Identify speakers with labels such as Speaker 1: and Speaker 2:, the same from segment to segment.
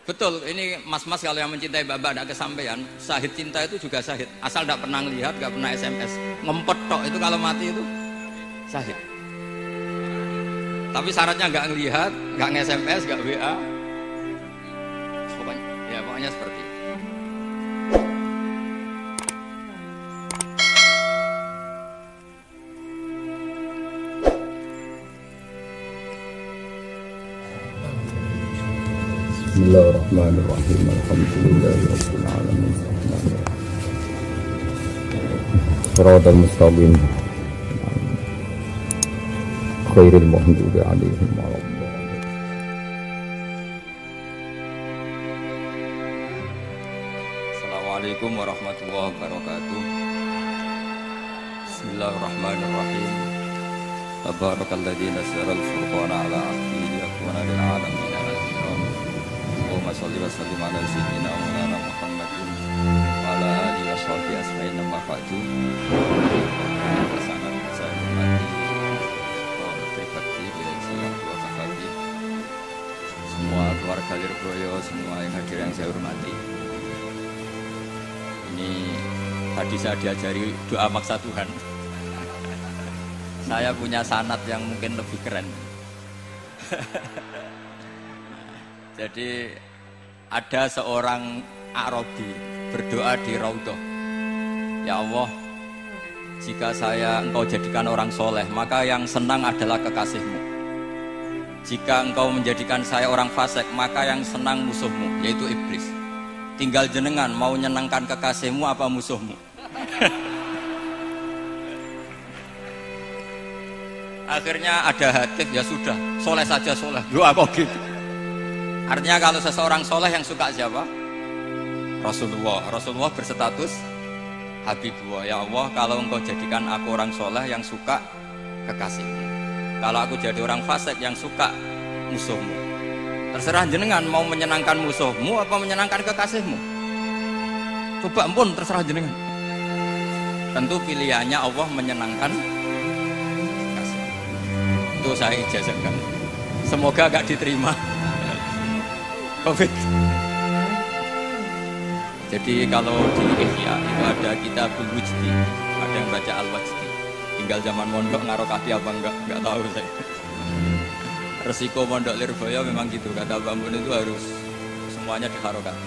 Speaker 1: Betul, ini mas-mas kalau yang mencintai Mbak ada kesampaian, syahid cinta itu juga syahid. Asal tidak pernah lihat, nggak pernah SMS, ngempet tok itu kalau mati itu syahid. Tapi syaratnya nggak ngelihat, nggak nge-SMS, nggak WA. Pokoknya seperti itu.
Speaker 2: Bismillahirrahmanirrahim. Alhamdulillahirabbil alamin. Shiratal mustaqim. Khairil maghdubi 'alaihim waladdallin.
Speaker 1: Assalamualaikum warahmatullahi wabarakatuh. Bismillahirrahmanirrahim. Tabarakalladzi nazzala al-furqana 'ala 'abdihi liyakuna lil 'alamin nadhira. Allahumma shalli wa sallim 'ala sayyidina wa maulana Muhammadin wa 'ala alihi wa sahbihi ajma'in amma ba'du. Sangat saya hormati semua keluarga Lirboyo, semua yang hadir yang saya hormati. Ini tadi saya diajari doa maksa Tuhan. Saya punya sanad yang mungkin lebih keren. Jadi ada seorang Arabi berdoa di Raudhah, ya Allah, jika Engkau jadikan orang soleh, maka yang senang adalah kekasihmu. Jika Engkau menjadikan saya orang fasik, maka yang senang musuhmu, yaitu iblis. Tinggal jenengan mau menyenangkan kekasihmu apa musuhmu. Akhirnya ada hadis, ya sudah, soleh saja soleh, doa kok gitu. Artinya kalau seseorang soleh yang suka siapa? Rasulullah berstatus Habibullah. Ya Allah, kalau Engkau jadikan aku orang soleh yang suka kekasihmu, kalau aku jadi orang fasik yang suka musuhmu. Terserah jenengan mau menyenangkan musuhmu apa menyenangkan kekasihmu. Coba pun terserah jenengan. Tentu pilihannya Allah menyenangkan kekasih. Itu saya ijazahkan. Semoga gak diterima COVID. Jadi kalau di Ihya itu ada Kitabul Wujdi, ada yang baca Al-Wajdi. Tinggal zaman mondok ngarokati apa enggak tahu saya. Resiko mondok Lirboyo memang gitu, kata Mbah Mun itu harus semuanya diharokati.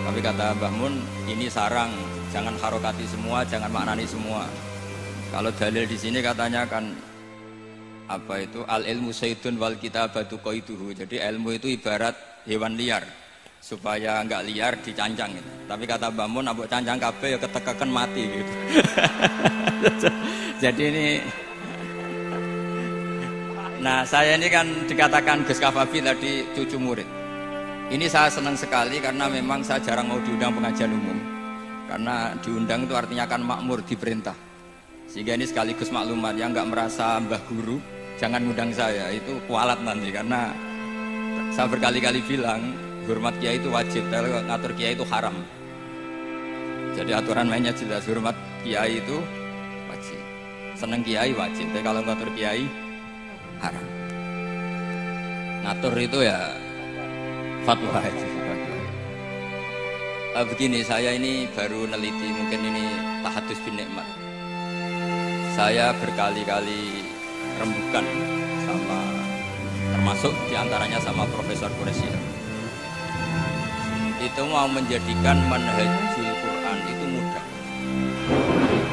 Speaker 1: Tapi kata Mbah Mun ini sarang, jangan harokati semua, jangan maknani semua. Kalau dalil di sini katanya kan apa itu al ilmu sayyidun wal kitabatu qaiduhu. Jadi ilmu itu ibarat hewan liar, supaya enggak liar dicancang gitu. Tapi kata Mbah Mun ambek cancang kabeh ya ketekeken mati gitu. Jadi ini, nah saya ini kan dikatakan Gus Kafabi tadi cucu murid. Ini saya senang sekali karena memang saya jarang mau diundang pengajian umum. Karena diundang itu artinya kan makmur, diperintah. Sehingga ini sekaligus maklumat, yang nggak merasa mbah guru, jangan ngundang saya, itu kualat nanti. Karena saya berkali-kali bilang, hormat kiai itu wajib, kalau ngatur kiai itu haram. Jadi aturan mainnya jelas, hormat kiai itu wajib. Seneng kiai wajib, tapi kalau ngatur kiai haram. Ngatur itu ya fatwa aja. Begini, saya ini baru neliti, mungkin ini tahadus bin nikmat. Saya berkali-kali rembukan sama, termasuk diantaranya sama Profesor Qureshi. Itu mau menjadikan manhajul Quran itu mudah.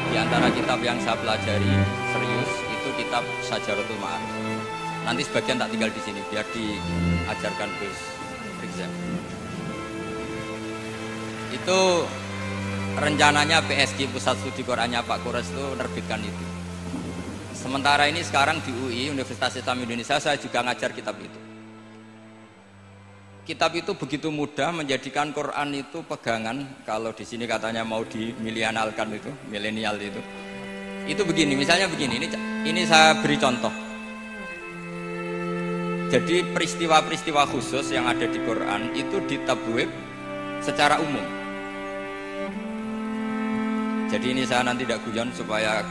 Speaker 1: Di antara kitab yang saya pelajari serius itu kitab Syajaratul Ma'arif. Nanti sebagian tak tinggal di sini biar diajarkan Gus Rizal. Itu rencananya PSG Pusat Studi Qurannya Pak Kures itu menerbitkan itu. Sementara ini sekarang di UI Universitas Islam Indonesia saya juga ngajar kitab itu. Kitab itu begitu mudah menjadikan Quran itu pegangan. Kalau di sini katanya mau dimilenialkan itu, milenial itu. Itu begini, misalnya begini. Ini saya beri contoh. Jadi peristiwa-peristiwa khusus yang ada di Quran itu ditabwib secara umum. Jadi ini saya nanti tidak guyon supaya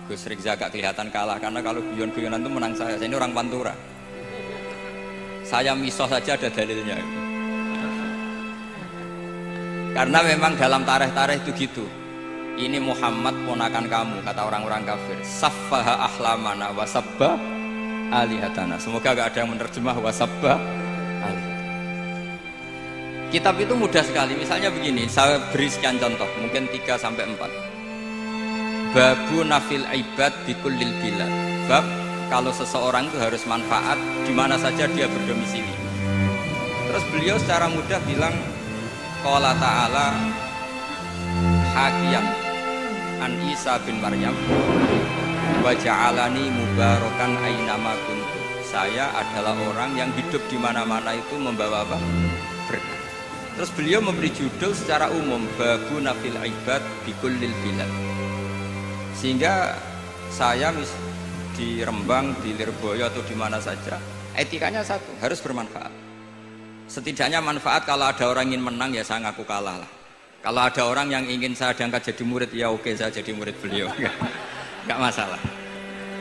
Speaker 1: Gus Rizal gak kelihatan kalah, karena kalau guyon-guyonan itu menang saya. Saya ini orang Pantura. Saya misoh saja ada dalilnya. Karena memang dalam tarikh-tarikh itu gitu. Ini Muhammad ponakan kamu, kata orang-orang kafir. Saffaha ahlamana wa sabba alihatana. Semoga gak ada yang menerjemah wa sabba alihatana. Kitab itu mudah sekali. Misalnya begini, saya beri sekian contoh, mungkin 3 sampai 4. Babu nafil ibad bikullil bilad. Bab kalau seseorang itu harus manfaat di mana saja dia berdomisili. Terus beliau secara mudah bilang qala ta'ala hakian an Isa bin Maryam wa ja'alani mubarakan ainama kuntu. Saya adalah orang yang hidup di mana-mana itu membawa apa? Berkah. Terus beliau memberi judul secara umum babu nafil ibad bikullil bilad. Sehingga saya di Rembang, di Lirboyo atau di mana saja, etikanya satu, harus bermanfaat. Setidaknya manfaat kalau ada orang ingin menang ya saya ngaku kalah lah. Kalau ada orang yang ingin saya diangkat jadi murid ya oke, saya jadi murid beliau. Enggak masalah.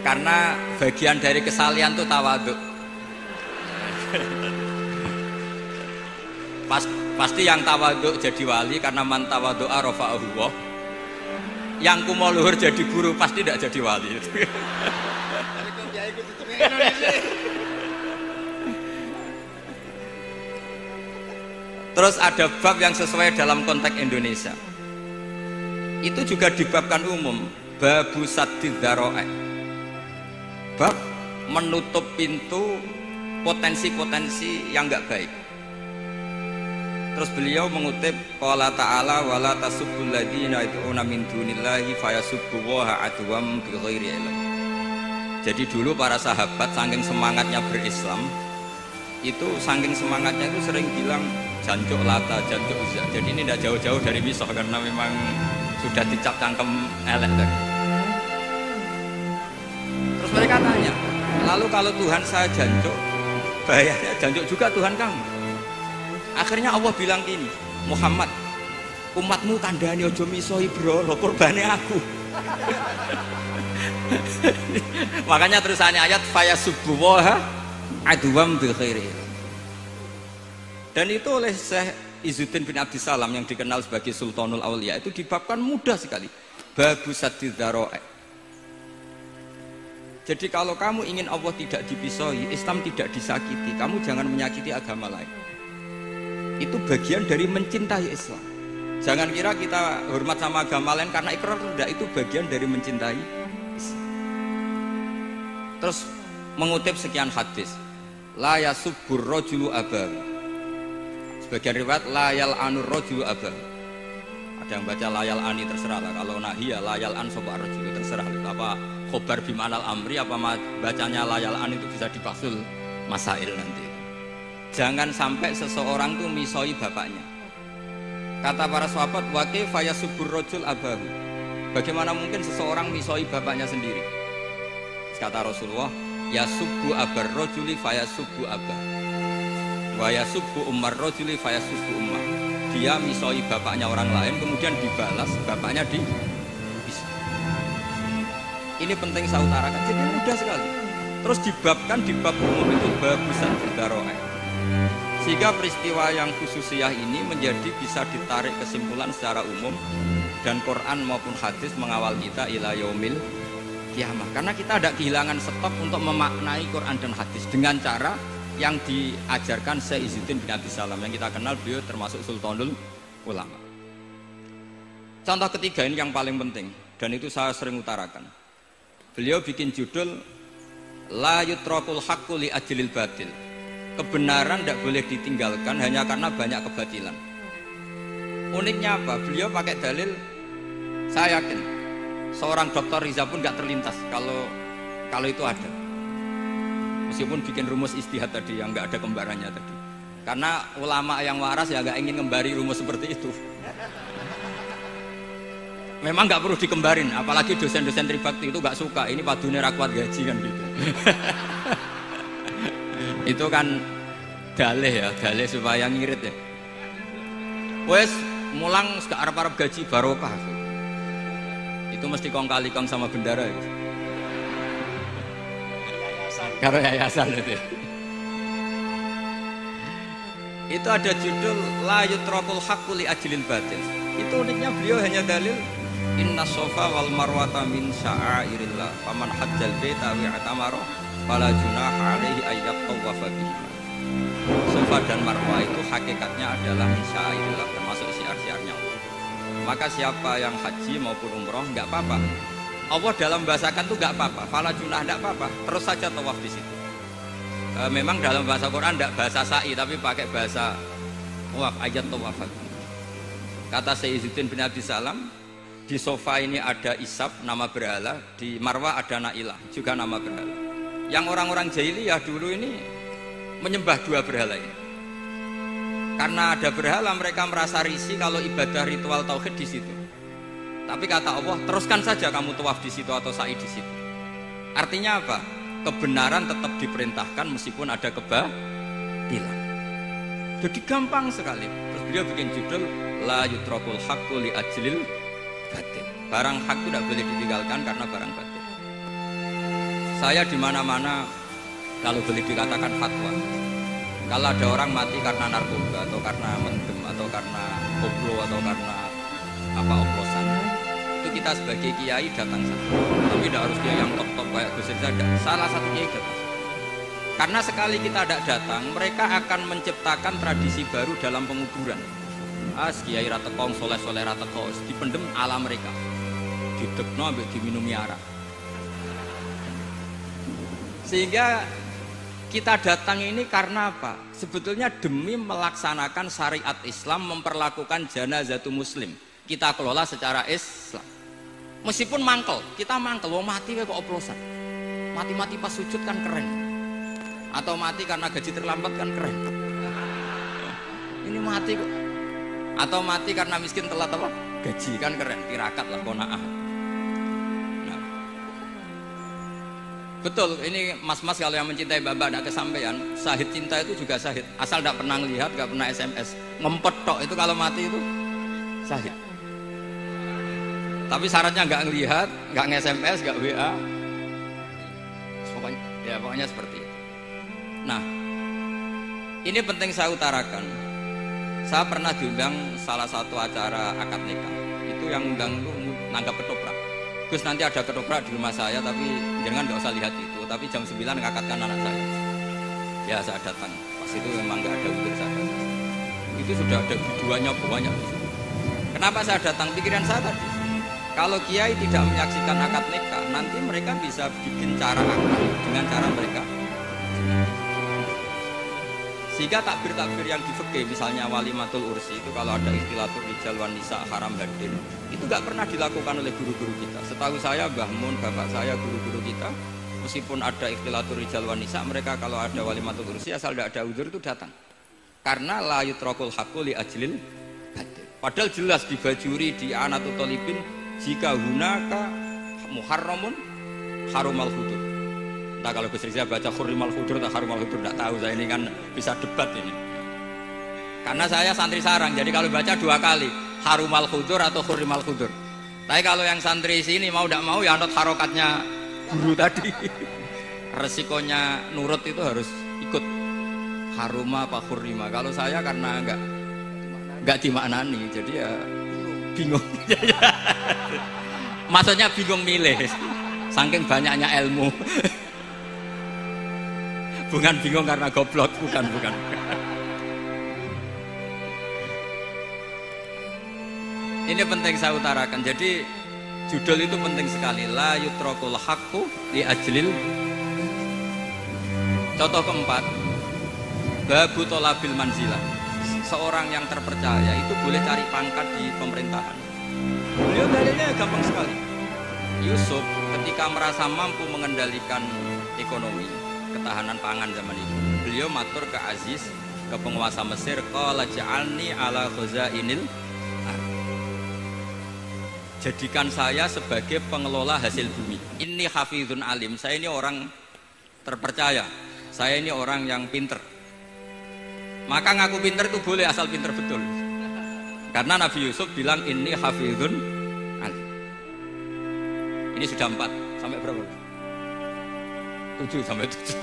Speaker 1: Karena bagian dari kesalian itu tawaduk. Pasti yang tawaduk jadi wali karena man tawadu'a rafa'ahu Allah. Yang kumo luhur jadi guru pasti tidak jadi wali. Terus ada bab yang sesuai dalam konteks Indonesia. Itu juga dibabkan umum, babu saddid dzara'i. Bab menutup pintu potensi-potensi yang enggak baik. Terus beliau mengutip qala ta'ala wala tasubbul ladzina yad'una min dunillahi fayasubbullaha adwam bighairi ilm. Jadi dulu para sahabat saking semangatnya berislam, itu saking semangatnya itu sering bilang jancuk lata, jancuk uzza. Jadi ini tidak jauh-jauh dari misoh karena memang sudah dicap cangkem elek tadi. Terus mereka tanya, lalu kalau Tuhan saya jancuk, bahayanya jancuk juga Tuhan kamu. Akhirnya Allah bilang gini, Muhammad, umatmu kandhani aja misoi bro, lo kurbane aku. Makanya terusannya ayat fayasubbuha adwam bil khairi. Dan itu oleh Syekh Izzuddin bin Abdissalam yang dikenal sebagai Sultanul Aulia itu dibabkan mudah sekali. Babu saddid dzara'i. Jadi kalau kamu ingin Allah tidak dipisoi, Islam tidak disakiti, kamu jangan menyakiti agama lain. Itu bagian dari mencintai Islam. Jangan kira kita hormat sama agama lain karena ikrar, tidak, itu bagian dari mencintai Islam. Terus mengutip sekian hadis, la yasubbur rajulu abahu. Sebagian riwayat la yal'anur rajulu abahu. Ada yang baca la yal'ani, terserah lah. Kalau nahia la yal'an sapa rajulu, terserah. Apa khobar bimanal amri apa bacanya la yal'an itu bisa dipasul masail nanti. Jangan sampai seseorang tuh misoi bapaknya. Kata para sahabat, wa kaifa yasubbur rajul abahu. Bagaimana mungkin seseorang misoi bapaknya sendiri? Kata Rasulullah, yasubbu abar rajuli fayasubbu abah. Wa yasubbu ummar rajuli fayasubbu ummah. Dia misoi bapaknya orang lain kemudian dibalas bapaknya di Ini penting saya utarakan. Jadi mudah sekali. Terus dibabkan di bab umum itu babu saddid dzara'i. Sehingga peristiwa yang khususiyah ini menjadi bisa ditarik kesimpulan secara umum dan Quran maupun hadis mengawal kita ila yaumil kiamah. Karena kita ada kehilangan stok untuk memaknai Quran dan hadis dengan cara yang diajarkan Syekh Izzuddin bin Abdissalam yang kita kenal, beliau termasuk Sultanul Ulama. Contoh ketiga ini yang paling penting dan itu saya sering utarakan. Beliau bikin judul la yutrakul haqqu li ajlil batil. Kebenaran tidak boleh ditinggalkan hanya karena banyak kebatilan. Uniknya apa? Beliau pakai dalil, saya yakin seorang dokter Riza pun nggak terlintas kalau itu ada. Meskipun bikin rumus istihad tadi yang nggak ada kembarannya tadi. Karena ulama yang waras ya nggak ingin ngembari rumus seperti itu. Memang nggak perlu dikembarin, apalagi dosen-dosen tribakti itu nggak suka. Ini padune ra kuat gaji kan gitu. Itu kan dalih ya, dalih supaya ngirit ya. Wes mulang gak arep-arep gaji barokah. Itu mesti kong kali kong sama bendara ya. Karo yayasan itu. Itu ada judul la yutrakul haqqu li ajlil batil. Itu uniknya beliau hanya dalil inna sofa wal marwata min sya'airillah faman hajjal baita wa i'tamara fala junaha alaihi ayyat tawafa bihi. Sofa dan marwah itu hakikatnya adalah min sya'airillah, termasuk syiar-syiarnya Allah. Maka siapa yang haji maupun umroh enggak apa-apa. Allah dalam bahasakan itu enggak apa-apa, fala junah enggak apa-apa, terus saja tawaf di situ. Memang dalam bahasa Quran tidak bahasa sa'i tapi pakai bahasa tawaf, ayat tawaf. Kata Sayyiduddin bin Abi Salam, di sofa ini ada Isaf nama berhala, di Marwah ada Nailah juga nama berhala. Yang orang-orang jahiliyah dulu ini menyembah dua berhala ini. Karena ada berhala mereka merasa risih kalau ibadah ritual tauhid di situ. Tapi kata Allah, teruskan saja kamu tawaf di situ atau sa'i di situ. Artinya apa? Kebenaran tetap diperintahkan meskipun ada kebatilan. Jadi gampang sekali. Terus beliau bikin judul la yutrakul haqqu li ajlil batil. Barang hak itu tidak boleh ditinggalkan karena barang batil. Saya di mana-mana kalau boleh dikatakan fatwa. Kalau ada orang mati karena narkoba atau karena mendem atau karena koplo atau karena oplosan, itu kita sebagai kiai datang saja. Tapi tidak harus kiai yang top kayak Gus Rizal. Salah satu kiai datang. Karena sekali kita tidak datang, mereka akan menciptakan tradisi baru dalam penguburan. Kiai ratekong, soleh-soleh ratekong, dipendem ala mereka. Didekno ambek diminumi arak. Sehingga kita datang ini karena apa? Sebetulnya demi melaksanakan syariat Islam, memperlakukan janazatu muslim. Kita kelola secara Islam. Meskipun mangkel, kita mangkel, wong mati kok oplosan. Mati-mati pas sujud kan keren. Atau mati karena gaji terlambat kan keren. Ini mati kok. Atau mati karena miskin telat apa? Gaji kan keren, tirakat lah kona'ah. Nah. Betul, ini mas-mas kalau yang mencintai mbak-mbak tidak kesampaian, syahid cinta itu juga syahid. Asal tidak pernah lihat, tidak pernah SMS. Ngempet tok itu kalau mati itu syahid. Tapi syaratnya nggak ngelihat, nggak nge-SMS, nggak WA. Pokoknya seperti itu. Nah, ini penting saya utarakan. Saya pernah diundang salah satu acara akad nikah. Itu yang undang itu nanggap ketoprak. Gus, nanti ada ketoprak di rumah saya, tapi jangan nggak usah lihat itu. Tapi jam 9 ngakatkan anak saya. Ya saya datang. Pas itu memang nggak ada udur saya. Itu sudah ada videonya banyak. Kenapa saya datang? Pikiran saya tadi. Kalau kiai tidak menyaksikan akad nikah, nanti mereka bisa bikin cara akad dengan cara mereka. Sehingga takbir-takbir yang di fikih, misalnya walimatul ursi itu kalau ada ikhtilatur rijal wan nisa haram hadir, itu nggak pernah dilakukan oleh guru-guru kita. Setahu saya Mbah Mun, bapak saya, guru-guru kita, meskipun ada ikhtilatur rijal wan nisa, mereka kalau ada walimatul ursi asal tidak ada udzur itu datang. Karena la yutrakul haqqu li ajlil batil. Padahal jelas di Bajuri, di Anatut Thalibin, jika hunaka muharramun harumal hudur. Entah kalau Gus Rizal baca hurrimal hudur atau harumal hudur, tidak tahu. Saya ini kan bisa debat ini. Karena saya santri sarang, jadi kalau baca dua kali harumal hudur atau hurrimal hudur. Tapi kalau yang santri sini mau tidak mau ya anut harokatnya guru tadi. Resikonya nurut itu harus ikut haruma apa hurrima. Kalau saya karena enggak dimaknani, jadi ya bingung. Maksudnya bingung milih. Saking banyaknya ilmu. Bukan bingung karena goblok, bukan. Ini penting saya utarakan. Jadi judul itu penting sekali. La yutrakul haqqu li ajlil. Contoh keempat, babu tolabil manzilah. Seorang yang terpercaya itu boleh cari pangkat di pemerintahan. Beliau dalilnya gampang sekali. Yusuf ketika merasa mampu mengendalikan ekonomi, ketahanan pangan zaman itu, beliau matur ke Aziz, ke penguasa Mesir, qala ja'alni ala khazainil ardh. Jadikan saya sebagai pengelola hasil bumi. Ini hafizun alim, saya ini orang terpercaya, saya ini orang yang pinter. Maka ngaku pinter itu boleh asal pinter betul. Karena Nabi Yusuf bilang ini hafizun alim. Ini sudah 4 sampai berapa? 7 sampai 7.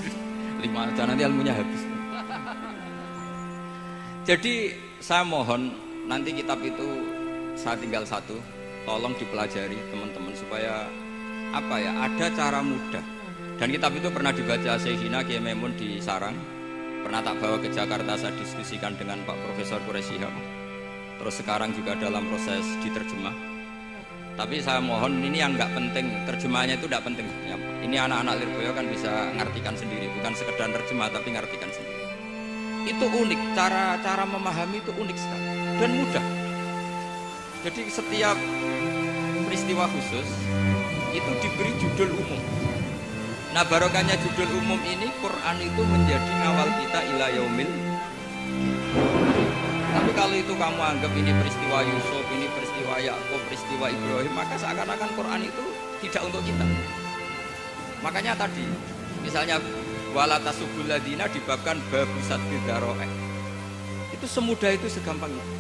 Speaker 1: 5 aja nanti ilmunya habis. Jadi saya mohon nanti kitab itu saya tinggal satu, tolong dipelajari teman-teman supaya apa ya, ada cara mudah. Dan kitab itu pernah dibaca Syekhina Kiai Maimun di Sarang, pernah tak bawa ke Jakarta, saya diskusikan dengan Pak Profesor Quraisy Shihab. Terus sekarang juga dalam proses diterjemah. Tapi saya mohon ini yang nggak penting, terjemahannya itu nggak penting. Ini anak-anak Lirboyo kan bisa ngartikan sendiri, bukan sekedar terjemah tapi ngartikan sendiri. Itu unik, cara memahami itu unik sekali dan mudah. Jadi setiap peristiwa khusus itu diberi judul umum. Nah barokahnya judul umum ini, Quran itu menjadi ngawal kita ila yaumil. Tapi kalau itu kamu anggap ini peristiwa Yusuf, ini peristiwa Yakub, peristiwa Ibrahim, maka seakan-akan Quran itu tidak untuk kita. Makanya tadi, misalnya wala tasubul ladina dibabkan babu satbid daro'eh. Itu semudah itu, segampang itu.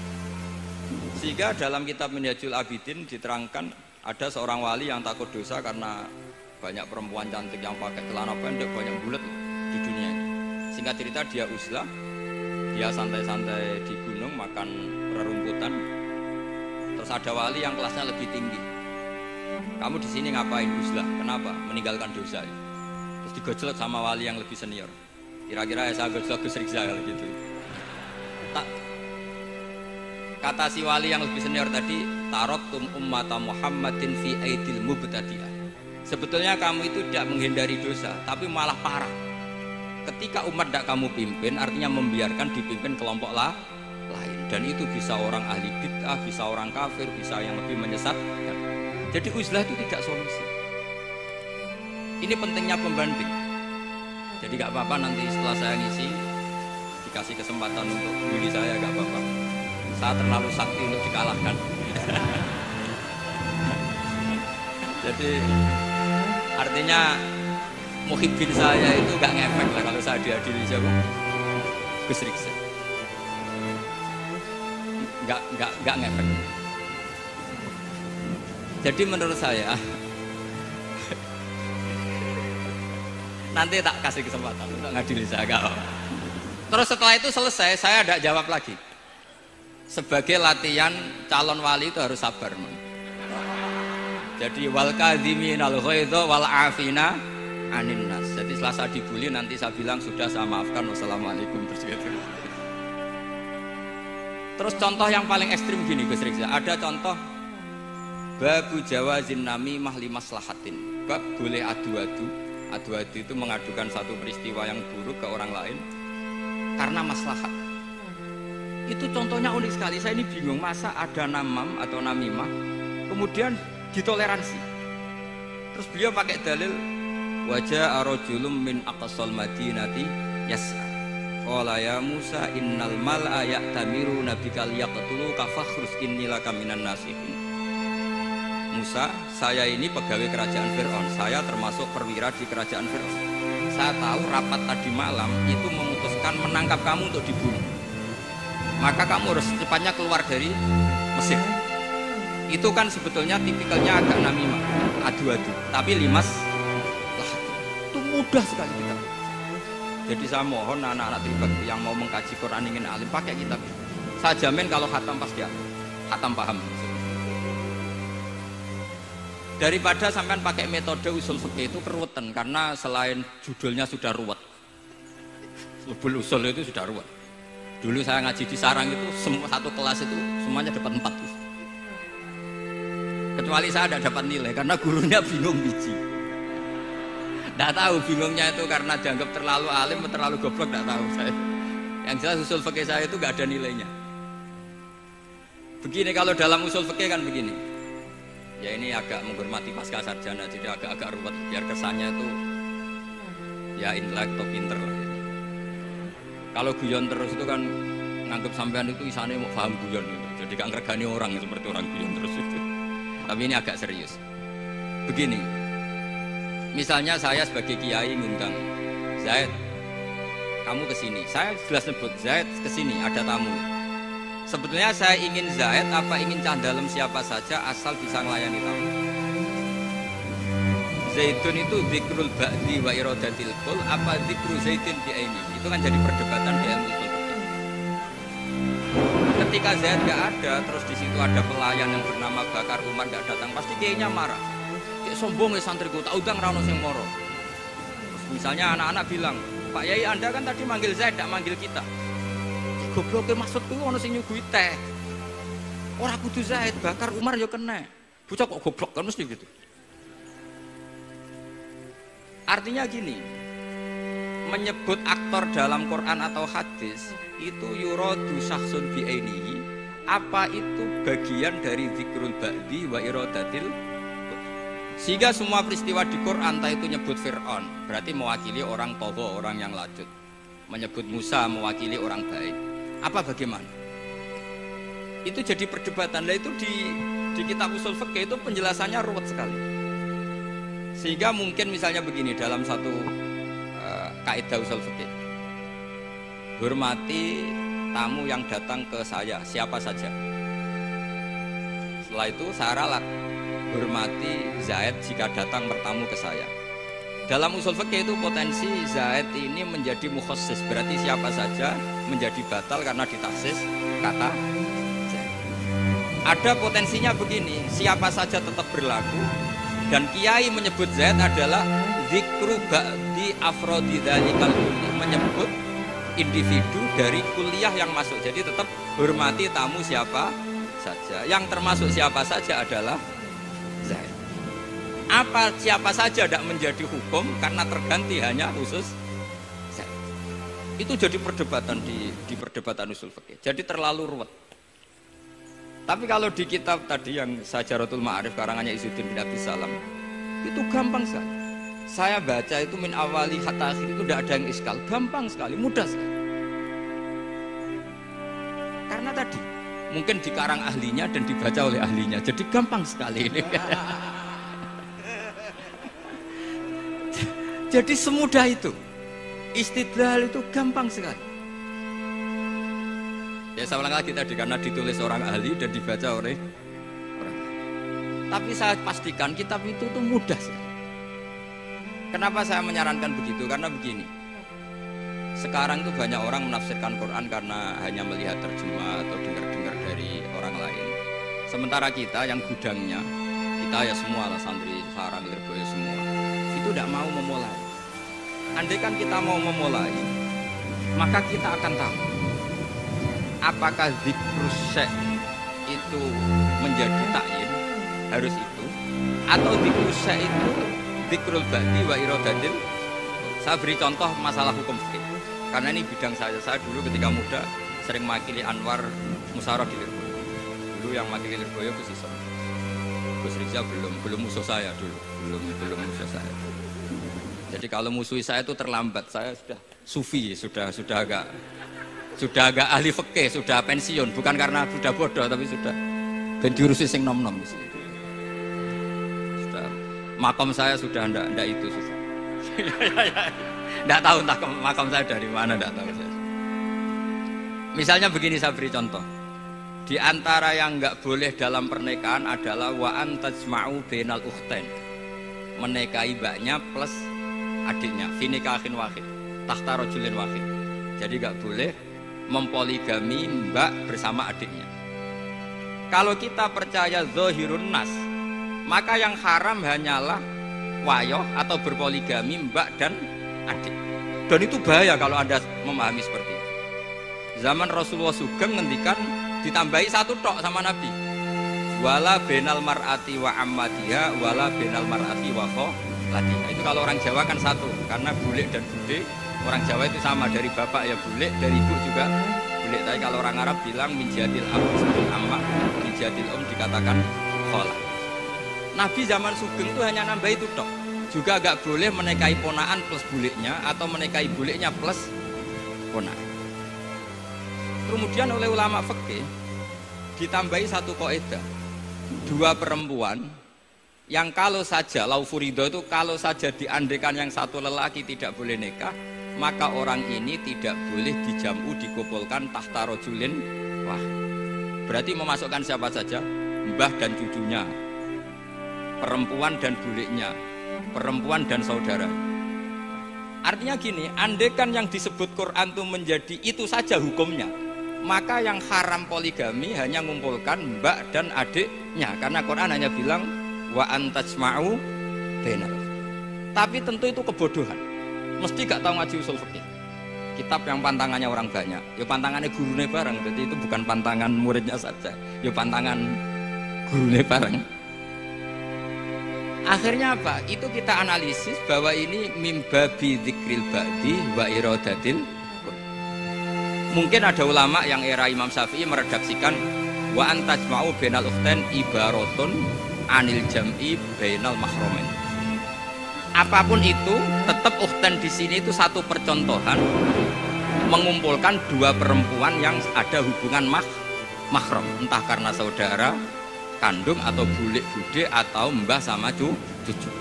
Speaker 1: Sehingga dalam kitab Minhajul Abidin diterangkan ada seorang wali yang takut dosa karena banyak perempuan cantik yang pakai celana pendek, banyak bulat di dunia ini. Singkat cerita dia uzlah, dia santai-santai di gunung makan rerumputan. Terus ada wali yang kelasnya lebih tinggi. Kamu di sini ngapain uzlah? Kenapa? Meninggalkan dosa. Terus digojlok sama wali yang lebih senior. Kira-kira ya saya gojlok Gus Rizal gitu. Kata si wali yang lebih senior tadi, taraktum ummata Muhammadin fi aidil mubtadi'ah. Sebetulnya kamu itu tidak menghindari dosa, tapi malah parah. Ketika umat tidak kamu pimpin, artinya membiarkan dipimpin kelompok lain. Dan itu bisa orang ahli bid'ah, bisa orang kafir, bisa yang lebih menyesatkan. Jadi uzlah itu tidak solusi. Ini pentingnya pembanding. Jadi gak apa-apa nanti setelah saya ngisi, dikasih kesempatan untuk bully saya, gak apa-apa. Saya terlalu sakti untuk dikalahkan. Jadi artinya muhibbin saya itu gak ngefek lah kalau saya diadili siapa? Gus Rizal. Gak ngefek. Jadi menurut saya nanti tak kasih kesempatan untuk ngadili saya gak apa. Terus setelah itu selesai, saya tidak jawab lagi. Sebagai latihan calon wali itu harus sabar, man. Jadi wal kadhiminal ghaidha wal afina anin nas. Jadi setelah saya dibully nanti saya bilang sudah saya maafkan, wassalamualaikum, terus gitu. Terus contoh yang paling ekstrim gini Gus Rizal, ada contoh babu jawazin namimah limaslahatin. Bab boleh adu-adu itu mengadukan satu peristiwa yang buruk ke orang lain karena maslahat. Itu contohnya unik sekali. Saya ini bingung, masa ada namam atau namimah kemudian ditoleransi. Terus beliau pakai dalil wajah arojulum min aqsal madinati yas'a qala ya Musa innal mal'a ya'tamiru nabikal yaqtuluka fakhrus innilaka minan nasihin. Musa, saya ini pegawai kerajaan Fir'aun, saya termasuk perwira di kerajaan Fir'aun. Saya tahu rapat tadi malam itu memutuskan menangkap kamu untuk dibunuh. Maka kamu harus secepatnya keluar dari Mesir. Itu kan sebetulnya tipikalnya agak namimah, adu-adu. Tapi limas lah, itu mudah sekali kita. Jadi saya mohon anak-anak tribakti yang mau mengkaji Quran ingin alim pakai kitab. Saya jamin kalau khatam pasti khatam paham. Daripada sampean pakai metode usul fikih itu keruwetan, karena selain judulnya sudah ruwet. Lubul usul itu sudah ruwet. Dulu saya ngaji di Sarang itu semua satu kelas itu semuanya dapat 4. Kecuali saya tidak dapat nilai karena gurunya bingung biji. Tidak tahu bingungnya itu karena dianggap terlalu alim atau terlalu goblok, tidak tahu saya. Yang jelas usul fikih saya itu nggak ada nilainya. Begini kalau dalam usul fikih kan begini. Ya ini agak menghormati pasca sarjana, jadi agak ruwet biar kesannya itu ya intelek atau pinter lah. Kalau guyon terus itu kan nganggep sampean itu isane mau paham guyon gitu. Jadi gak ngergani orang seperti orang guyon terus itu. Tapi ini agak serius. Begini, misalnya saya sebagai kiai ngundang Zaid, kamu kesini. Saya jelas sebut Zaid kesini, ada tamu. Sebetulnya saya ingin Zaid apa ingin cah dalam siapa saja asal bisa melayani tamu. Zaitun itu zikrul ba'di wa iradatil kul apa zikru zaitin bi'aini. Itu kan jadi perdebatan di ilmu usul fikih. ketika Zaid nggak ada, terus di situ ada pelayan yang bernama Bakar Umar nggak datang, pasti kiainya marah. Kayak sombong ya santriku, tak udang rano sing moro. Terus misalnya anak-anak bilang, Pak Yai Anda kan tadi manggil Zaid, tidak manggil kita. Goblok maksudku ono sing nyuguhi teh. Ora kudu Zaid, Bakar Umar ya kena. Bocah kok goblok kan mesti gitu. Artinya gini, menyebut aktor dalam Quran atau hadis itu yuradu syakhsun bi'ainihi, apa itu bagian dari zikrul ba'di wa iradatil. Sehingga semua peristiwa di Quran entah itu nyebut Fir'aun berarti mewakili orang togo, orang yang lanjut. Menyebut Musa mewakili orang baik. Apa bagaimana? Itu jadi perdebatan. Nah itu di kitab usul fikih itu penjelasannya ruwet sekali. Sehingga mungkin misalnya begini dalam satu kaidah usul fikih. Hormati tamu yang datang ke saya, siapa saja. Setelah itu saya ralat, hormati Zaid jika datang bertamu ke saya. Dalam usul fikih itu potensi Zaid ini menjadi mukhassis, berarti siapa saja menjadi batal karena ditaksis kata Zaid. Ada potensinya begini, siapa saja tetap berlaku, dan kiai menyebut Zaid adalah zikru ba'di afrodi dzalikal kulli, menyebut individu dari kuliah yang masuk. Jadi tetap hormati tamu siapa saja. Yang termasuk siapa saja adalah Zaid. Apa siapa saja tidak menjadi hukum karena terganti hanya khusus Zaid. Itu jadi perdebatan di perdebatan usul fikih. Jadi terlalu ruwet. Tapi kalau di kitab tadi yang Sajaratul Ma'arif karangannya Izzuddin bin Abdis Salam, itu gampang sekali. Saya baca itu min awali hatta akhir itu tidak ada yang iskal, gampang sekali, mudah sekali. Karena tadi mungkin dikarang ahlinya dan dibaca oleh ahlinya, jadi gampang sekali ini. Jadi semudah itu, istidlal itu gampang sekali. Ya saya ulang lagi tadi karena ditulis orang ahli dan dibaca oleh orang. Tapi saya pastikan kitab itu tuh mudah sekali. Kenapa saya menyarankan begitu? Karena begini, sekarang itu banyak orang menafsirkan Quran karena hanya melihat terjemah atau dengar-dengar dari orang lain. Sementara kita yang gudangnya, kita ya semua lah santri, sarang, lirboyo semua, itu tidak mau memulai. Andai kan kita mau memulai, maka kita akan tahu apakah zikrus syekh itu menjadi ta'yin, harus itu, atau zikrus syekh itu zikrul ba'di wa iradatil. Saya beri contoh masalah hukum fikih karena ini bidang saya. Saya dulu ketika muda sering makili Anwar Musyawarah di Lirboyo. Dulu yang makili Lirboyo Gus Isom, Gus Rizal belum musuh saya dulu, belum musuh saya. Jadi kalau musuh saya itu terlambat, saya sudah sufi, sudah agak ahli fikih, sudah pensiun, bukan karena sudah bodoh tapi sudah ben diurusi sing nom-nom. Makam saya sudah ndak itu susah. Ndak tahu entah makam saya dari mana, ndak tahu saya. Misalnya begini, saya beri contoh. Di antara yang nggak boleh dalam pernikahan adalah wa an tajma'u bainal ukhtain. Menikahi mbaknya plus adiknya, fi nikahin wahid, tahta rajulin wahid. Jadi nggak boleh mempoligami mbak bersama adiknya. Kalau kita percaya zahirun nas, maka yang haram hanyalah wayoh atau berpoligami mbak dan adik. Dan itu bahaya kalau Anda memahami seperti itu. Zaman Rasulullah Sugeng ngendikan ditambahi satu tok sama Nabi. Wala benal mar'ati wa ammatiha wala benal mar'ati wa kholatiha. Itu kalau orang Jawa kan satu, karena bulik dan bude orang Jawa itu sama, dari bapak ya bulik, dari ibu juga bulik. Tapi kalau orang Arab bilang min jadil am disebut amma, min jadil dikatakan kholah. Nabi zaman Sugeng itu hanya nambah itu tok. Juga agak boleh menikahi ponaan plus buliknya atau menikahi buliknya plus ponaan. Kemudian oleh ulama fikih ditambahi satu kaidah. Dua perempuan yang kalau saja laufurido itu kalau saja diandekan yang satu lelaki tidak boleh nikah, maka orang ini tidak boleh dijamu dikumpulkan tahta rajulin wah. Berarti memasukkan siapa saja? Mbah dan cucunya, perempuan dan buliknya, perempuan dan saudara. Artinya gini, andekan yang disebut Quran itu menjadi itu saja hukumnya, maka yang haram poligami hanya ngumpulkan mbak dan adiknya, karena Quran hanya bilang wa antajma'u bainal. Tapi tentu itu kebodohan. Mesti gak tahu ngaji usul fikih. Kitab yang pantangannya orang banyak, ya pantangannya gurunya bareng. Jadi itu bukan pantangan muridnya saja, ya pantangan gurunya bareng. Akhirnya apa? Itu kita analisis bahwa ini mimba bi dzikril ba'di wa iradatil. Mungkin ada ulama yang era Imam Syafi'i meredaksikan wa antajma'u bainal ukhtain ibaratun anil jam'i bainal mahramin. Apapun itu, tetap ukhtain di sini itu satu percontohan mengumpulkan dua perempuan yang ada hubungan mahram, entah karena saudara kandung atau bulik bude atau mbah sama cucu.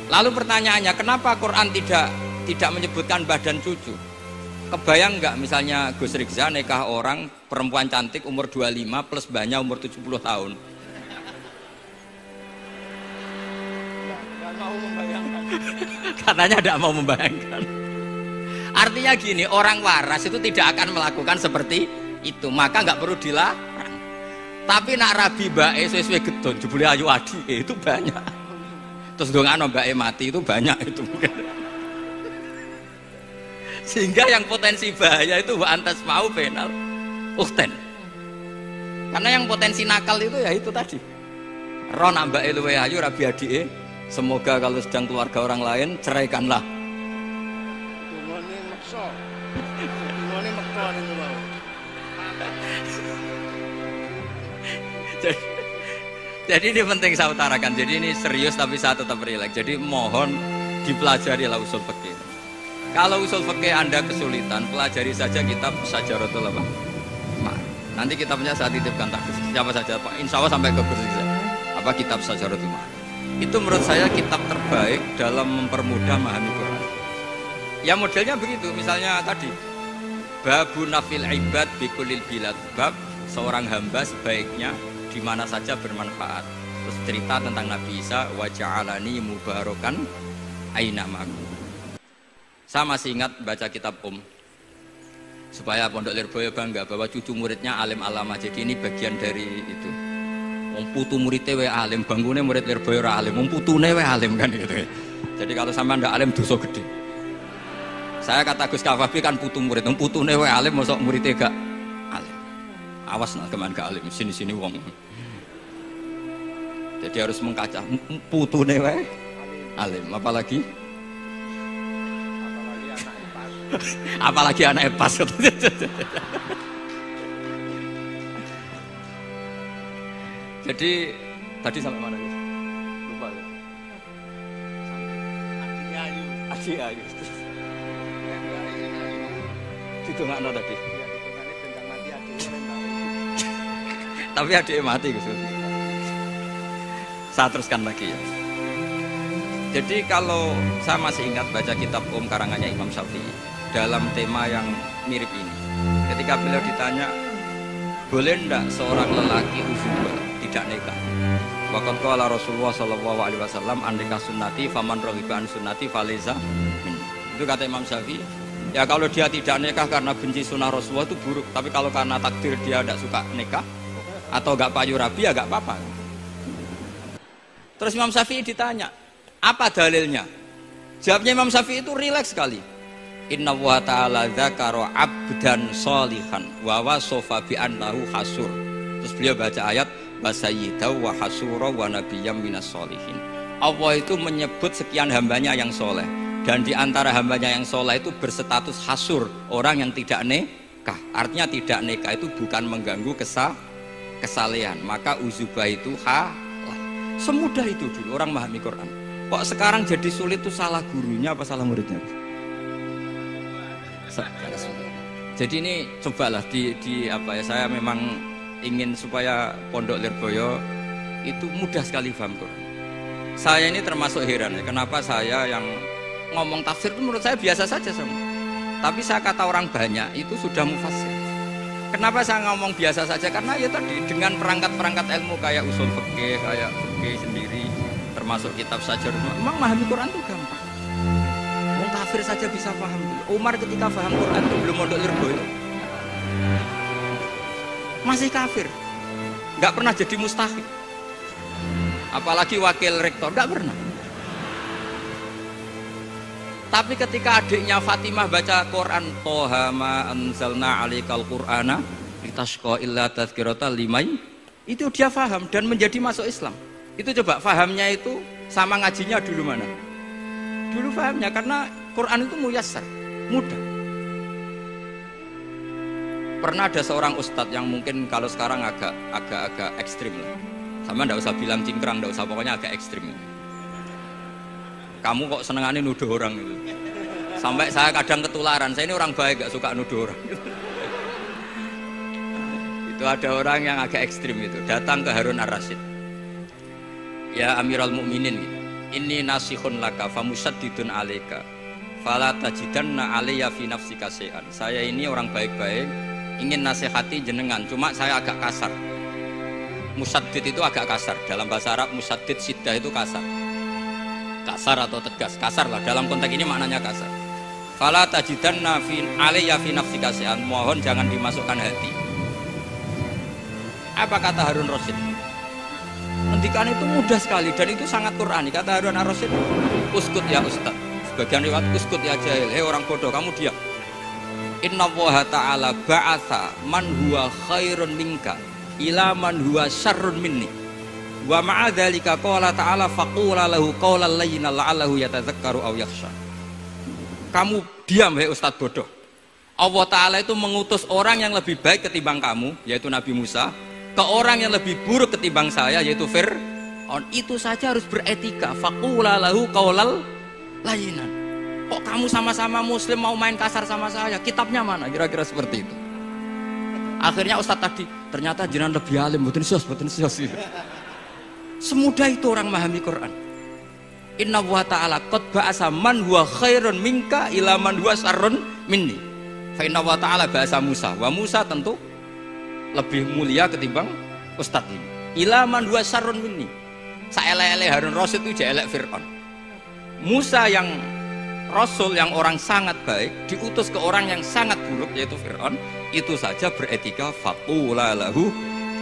Speaker 1: Lalu pertanyaannya, kenapa Quran tidak menyebutkan mbah dan cucu? Kebayang nggak misalnya Gus Rikza nikah orang perempuan cantik umur 25 plus mbahnya umur 70 tahun? Katanya tidak mau membayangkan. Artinya gini, orang waras itu tidak akan melakukan seperti itu, maka nggak perlu dilarang. Tapi nak rabi bae sesuai gedon jebule ayu adi itu banyak. Terus dongano bae mati itu banyak itu. Sehingga yang potensi bahaya itu wa antas mau penal ukhten. Karena yang potensi nakal itu ya itu tadi. Ron ambake luwe ayu rabi adike. Semoga kalau sedang keluarga orang lain ceraikanlah.
Speaker 3: Dungane maksa. Dungane maksa niku wae.
Speaker 1: Jadi ini penting saya utarakan. Jadi ini serius tapi saya tetap rileks. Jadi mohon dipelajari lah usul fikih. Kalau usul fikih Anda kesulitan, pelajari saja kitab Syajaratul apa? Nanti kitabnya saya titipkan tak siapa saja Pak. Insya Allah sampai ke kursi apa kitab Syajaratul Ma'arif. Itu menurut saya kitab terbaik dalam mempermudah memahami Quran. Ya modelnya begitu, misalnya tadi babu nafil ibad bikulil bilad, bab seorang hamba sebaiknya di mana saja bermanfaat. Terus cerita tentang Nabi Isa wa ja'alani mubarakan aina maku. Saya masih ingat baca kitab supaya Pondok Lirboyo bangga bahwa cucu muridnya alim alama. Jadi ini bagian dari itu. Wong putu muridnya wae alim, bangkune murid Lirboyo ora alim, wong putune wae alim kan gitu. Jadi kalau sampean ndak alim dosa gede. Saya kata Gus Kafabi kan putu murid, wong putune wae alim mosok muridnya gak alim. Awas nak keman gak alim, sini-sini wong. Jadi harus mengkaca putune wae alim, apalagi anaknya pas. Jadi tadi sampai mana ya? Lupa ya. Aji Ayu. Ditungakno tadi.
Speaker 3: Ya ditungane bentang mati adike
Speaker 1: Tapi adiknya mati Gus. Saya teruskan lagi ya. Jadi kalau saya masih ingat baca kitab karangannya Imam Syafi'i dalam tema yang mirip ini. Ketika beliau ditanya, boleh ndak seorang lelaki uzubah tidak nikah? Waqad qala Rasulullah sallallahu alaihi wasallam andika sunnati faman raghiba an sunnati faleza min. Itu kata Imam Syafi'i. Ya kalau dia tidak nikah karena benci sunnah Rasulullah itu buruk, tapi kalau karena takdir dia tidak suka nikah atau enggak payu rabi ya enggak apa-apa. Terus Imam Syafi'i ditanya, apa dalilnya? Jawabnya Imam Syafi'i itu rileks sekali. Inna wa ta'ala dzakara abdan sholihan wa wasofa bi annahu hasur. Terus beliau baca ayat wasayyidaw wa hasura wa nabiyyam minas sholihin. Allah itu menyebut sekian hambanya yang soleh, dan di antara hambanya yang soleh itu berstatus hasur, orang yang tidak nikah. Artinya tidak nikah itu bukan mengganggu kesalehan, maka uzubah itu halal. Semudah itu dulu orang memahami Quran. Kok sekarang jadi sulit itu salah gurunya apa salah muridnya? Jadi ini cobalah di apa ya, saya memang ingin supaya Pondok Lirboyo itu mudah sekali paham Quran. Saya ini termasuk heran ya, kenapa saya yang ngomong tafsir itu menurut saya biasa saja sama. Tapi saya kata orang banyak itu sudah mufassir. Kenapa saya ngomong biasa saja? Karena ya tadi dengan perangkat-perangkat ilmu kayak usul fikih, kayak fikih sendiri, termasuk kitab saja, memang memahami Quran itu gampang. Wong kafir saja bisa paham. Umar ketika paham Quran itu belum Pondok Lirboyo. Masih kafir. Nggak pernah jadi mustahik. Apalagi wakil rektor, nggak pernah. Tapi ketika adiknya Fatimah baca Quran, Toha ma anzalna alikal Qur'ana litashqa illa tazkiratan liman, itu dia faham dan menjadi masuk Islam. Itu coba fahamnya itu sama ngajinya dulu mana? Dulu fahamnya karena Quran itu muyassar, mudah. Pernah ada seorang ustadz yang mungkin kalau sekarang agak ekstrim lah. Sama ndak usah bilang cingkrang, ndak usah, pokoknya agak ekstrim. Kamu kok senengannya nuduh orang itu. Sampai saya kadang ketularan. Saya ini orang baik, gak suka nuduh orang. Itu ada orang yang agak ekstrim itu. Datang ke Harun Ar-Rasyid. Ya Amirul Mukminin, ini nasihun laka famusaddidun alaika. Fala tajidanna alayya fi nafsika syai'an. Saya ini orang baik-baik, ingin nasihati jenengan, cuma saya agak kasar. Musaddid itu agak kasar. Dalam bahasa Arab musaddid siddah itu kasar. Kasar atau tegas, kasar lah. Dalam konteks ini maknanya kasar. Fala tajidanna fi alayya fi nafsika syai'an. Mohon jangan dimasukkan hati. Apa kata Harun Rasyid? Ngendikan itu mudah sekali dan itu sangat Qur'ani. Kata Harun Ar-Rasyid, uskut ya ustaz. Sebagian riwayat uskut ya jahil. Hei orang bodoh, kamu diam. Inna Allaha ta'ala ba'atha man huwa khairun minka ila man huwa syarrun minni. Wa ma'a dzalika qala ta'ala faqula lahu qawlan layyinan la'allahu yatadzakkaru aw yakhsha. Kamu diam hei ustaz bodoh. Allah Ta'ala itu mengutus orang yang lebih baik ketimbang kamu, yaitu Nabi Musa, ke orang yang lebih buruk ketimbang saya, yaitu Fir'aun. Itu saja harus beretika. Faqula lahu qawlan layyinan. Kok kamu sama-sama muslim mau main kasar sama saya? Kitabnya mana? Kira-kira seperti itu. Akhirnya Ustadz tadi, ternyata jenengan lebih alim, boten sios. Semudah itu orang memahami Quran. Inna wa ta'ala qad ba'asa man huwa khairun minka ila man huwa syarrun minni. Fa inna wa ta'ala ba'asa Musa. Wa Musa tentu lebih mulia ketimbang Ustadz ini. Ila man huwa syarrun minni. Saelek-elek Harun Rasyid itu jelek Fir'aun. Musa yang Rasul yang orang sangat baik diutus ke orang yang sangat buruk yaitu Fir'aun, itu saja beretika faqula lahu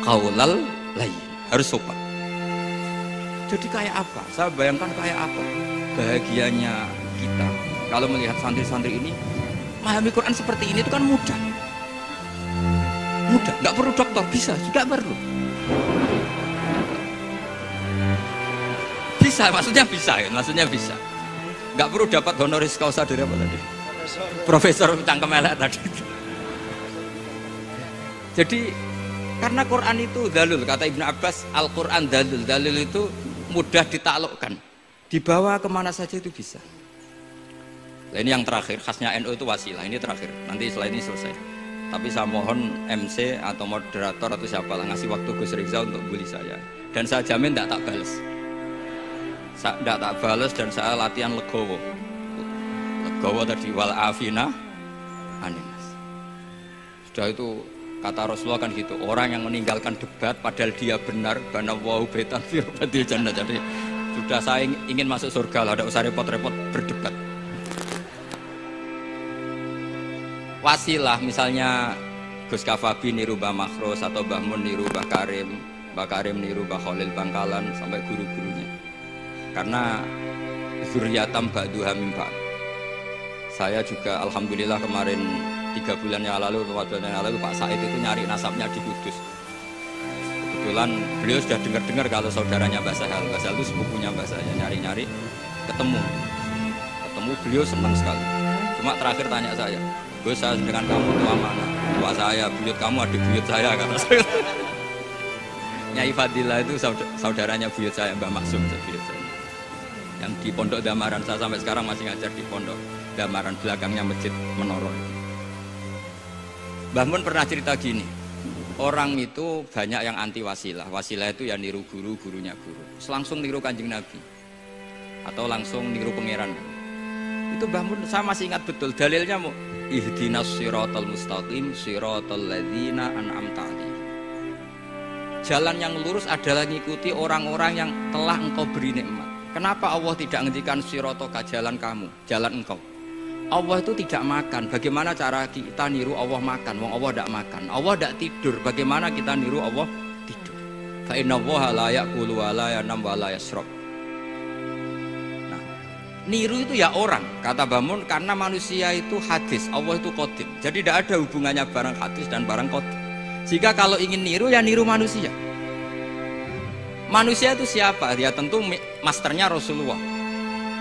Speaker 1: qaulal layyin, harus sopan. Jadi kayak apa? Saya bayangkan kayak apa bahagianya kita kalau melihat santri-santri ini memahami Quran seperti ini. Itu kan mudah, nggak perlu dokter, bisa juga perlu. Bisa, maksudnya bisa. Nggak perlu dapat honoris causa dari apa tadi? Profesor cangkem elek tadi. Jadi karena Quran itu dalil, kata Ibnu Abbas, Al-Quran dalil itu mudah ditaklukkan, dibawa kemana saja itu bisa. Nah, ini yang terakhir, khasnya NU itu wasilah. Ini terakhir, nanti setelah ini selesai. Tapi saya mohon MC atau moderator atau siapalah ngasih waktu Gus Rizal untuk bully saya, dan saya jamin tidak tak balas. Tidak tak balas dan saya latihan legowo tadi wal afina aninas. Sudah itu kata Rasulullah kan gitu, orang yang meninggalkan debat padahal dia benar banallahu baitan fi rabbil jannah. Jadi sudah saya ingin masuk surga lah, tidak usah repot-repot berdebat. Wasilah misalnya Gus Kafabi niru Mbah Makhros atau Mbah Mun niru Mbah Karim niru Mbah Khalil Bangkalan sampai guru-gurunya. Karena zuriyatam ba'duha min ba'd. Saya juga alhamdulillah kemarin 3 bulan yang lalu, 4 bulan yang lalu Pak Said itu nyari nasabnya di Kudus. Kebetulan beliau sudah dengar kalau saudaranya Mbah Sahal itu sepupunya Mbah saya, nyari-nyari ketemu beliau senang sekali. Cuma terakhir tanya saya, Gus, saya dengan kamu tua mana? Tua saya, buyut kamu adik buyut saya, kata saya. Nyai Fadilah itu saudaranya buyut saya, Mbah Maksum, buyut saya. Yang di Pondok Damaran, saya sampai sekarang masih ngajar di Pondok Damaran, belakangnya Masjid Menoro. Mbah Mun pernah cerita gini, orang itu banyak yang anti wasilah. Wasilah itu ya niru guru, gurunya guru. Langsung niru Kanjeng Nabi atau langsung niru pangeran. Itu Mbah Mun saya masih ingat betul dalilnya, mau ihdinas siratal mustaqim siratal ladzina an'amta 'alaihim. Jalan yang lurus adalah mengikuti orang-orang yang telah engkau beri nikmat. Kenapa Allah tidak menghentikan siratoka, jalan kamu, jalan engkau? Allah itu tidak makan. Bagaimana cara kita niru Allah makan? Wong Allah tidak makan. Allah tidak tidur. Bagaimana kita niru Allah tidur? Fa inna Allaha la ya'kulu wa la yanam wa la yashrab. Nah, niru itu ya orang. Kata Bamun, karena manusia itu hadis, Allah itu qadim. Jadi tidak ada hubungannya barang hadis dan barang qadim. Jika kalau ingin niru ya niru manusia. Manusia itu siapa? Ya tentu masternya Rasulullah.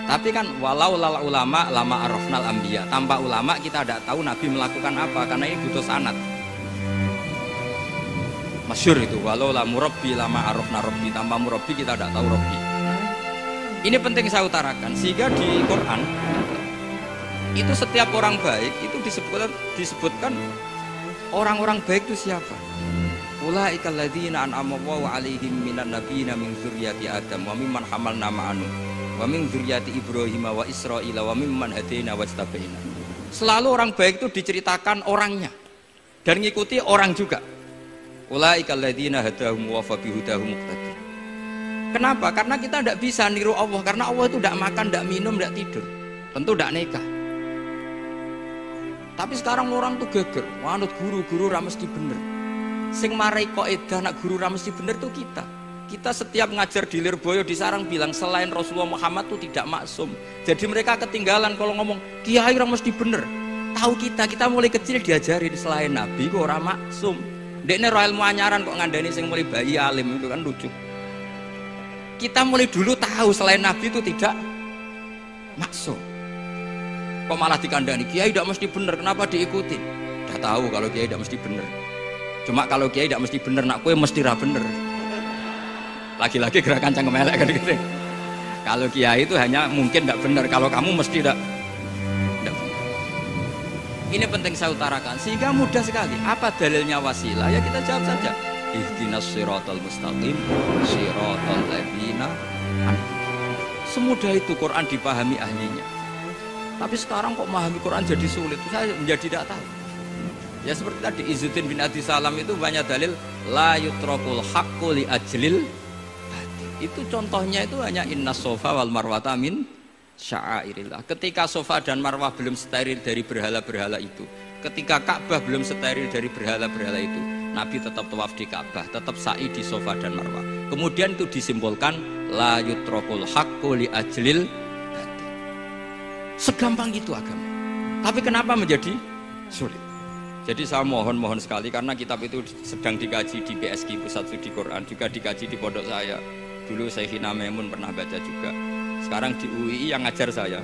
Speaker 1: Tapi kan walau lala ulama lama arafnal anbiya. Tanpa ulama kita tidak tahu Nabi melakukan apa, karena ini butuh sanad. Masyhur itu, walau la murabbi lama arafna rabbi. Tanpa murabbi kita tidak tahu rabbi. Ini penting saya utarakan, sehingga di Quran itu setiap orang baik itu disebutkan orang-orang baik itu siapa? Ulaikal ladzina an'ama Allahu 'alaihim minan nabiyina min dzurriyyati Adam wa mimman hamalna ma'anu wa min dzurriyyati Ibrahim wa Israila wa mimman hadaina wajtabaina. Selalu orang baik itu diceritakan orangnya dan ngikuti orang juga. Ulaikal ladzina hadahum wa fa bihudahum muqtadi. Kenapa? Karena kita tidak bisa niru Allah, karena Allah itu tidak makan, tidak minum, tidak tidur, tentu tidak nikah. Tapi sekarang orang tuh geger, manut guru-guru ra mesti bener. Sing marai kaidah nak guru ra mesti bener tuh kita. Kita setiap ngajar di Lirboyo di Sarang bilang selain Rasulullah Muhammad tuh tidak maksum. Jadi mereka ketinggalan kalau ngomong kiai ra mesti bener. Tahu kita mulai kecil diajarin selain Nabi kok ora maksum. Dekne ro ilmu anyaran kok ngandani sing mulai bayi alim, itu kan lucu. Kita mulai dulu tahu selain Nabi itu tidak maksum. Kok malah dikandani kiai tidak mesti bener, kenapa diikutin? Udah tahu kalau kiai tidak mesti bener. Cuma kalau kiai tidak mesti bener, nak kue mesti ra bener. Lagi-lagi gerakan cangkem elek kan gitu. Kalau kiai itu hanya mungkin tidak bener, kalau kamu mesti tidak bener. Ini penting saya utarakan sehingga mudah sekali. Apa dalilnya wasilah? Ya kita jawab saja. Ihdinas siratal mustaqim, siratal ladzina an'amta. Semudah itu Quran dipahami ahlinya. Tapi sekarang kok memahami Quran jadi sulit, saya menjadi tidak tahu. Ya seperti tadi Izzuddin bin Adi Salam itu banyak dalil la yutrakul haqqu li ajlil batil. Itu contohnya itu hanya innas sofa wal marwata min sya'airillah. Ketika sofa dan marwah belum steril dari berhala-berhala itu, ketika Ka'bah belum steril dari berhala-berhala itu, Nabi tetap tawaf di Ka'bah, tetap sa'i di sofa dan marwah. Kemudian itu disimbolkan la yutrakul haqqu li ajlil. Segampang itu agama. Tapi kenapa menjadi sulit? Jadi saya mohon sekali karena kitab itu sedang dikaji di PSK Pusat Studi Quran, juga dikaji di pondok saya. Dulu Syekhina Maimun pernah baca juga. Sekarang di UII yang ngajar saya.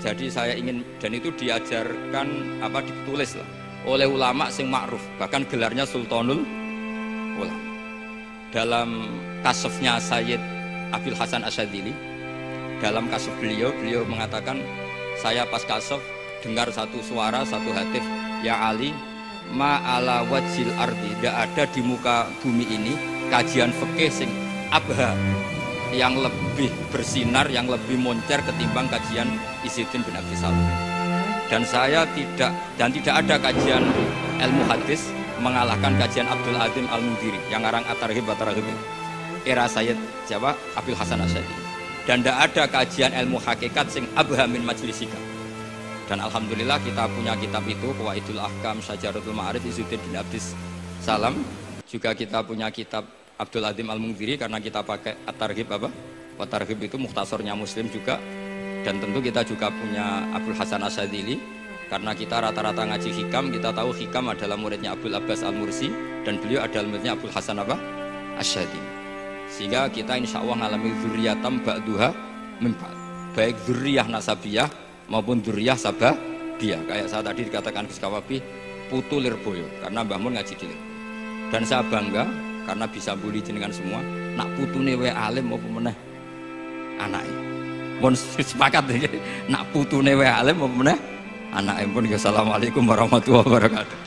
Speaker 1: Jadi saya ingin, dan itu diajarkan ditulis lah oleh ulama sing ma'ruf, bahkan gelarnya Sultanul Ulama. Dalam kasofnya Sayyid Abil Hasan Asyadzili, dalam kasuf beliau mengatakan, saya pas kasuf dengar satu suara, satu hatif, ya Ali, ma'ala wajil ardi, tidak ada di muka bumi ini kajian fikih sing abha, yang lebih bersinar, yang lebih moncer ketimbang kajian Izzuddin bin Abi Salam. Dan saya tidak ada kajian ilmu hadis mengalahkan kajian Abdul Azim Al-Mundhiri yang ngarang At-Targhib wa Tarhib era Sayyid Abil Hasan Asyadzili. Dan tidak ada kajian ilmu hakikat sing abha min majlisika. Dan alhamdulillah kita punya kitab itu, Qawaidul Ahkam Syajaratul Ma'arif Izzuddin bin Abi Salam. Juga kita punya kitab Abdul Azim Al-Mundhiri karena kita pakai At-Targhib wa Tarhib itu mukhtasornya Muslim juga. Dan tentu kita juga punya Abul Hasan Asyadzili karena kita rata-rata ngaji hikam, kita tahu hikam adalah muridnya Abul Abbas Al-Mursi dan beliau adalah muridnya Abul Hasan Asyadzili. Sehingga kita insya Allah ngalami dzurriyatam ba'duha min ba'd, baik dzurriyah nasabiyah maupun dzurriyah sababiyah. Kayak saya tadi dikatakan Gus Kawabi putu Lirboyo karena Mbah Mun ngaji di Lirboyo. Dan saya bangga karena bisa bully jenengan semua, nak putune wae alim maupun meneh anake. Mun sepakat nak putune wae alim maupun meneh anake. Pun assalamualaikum warahmatullahi wabarakatuh.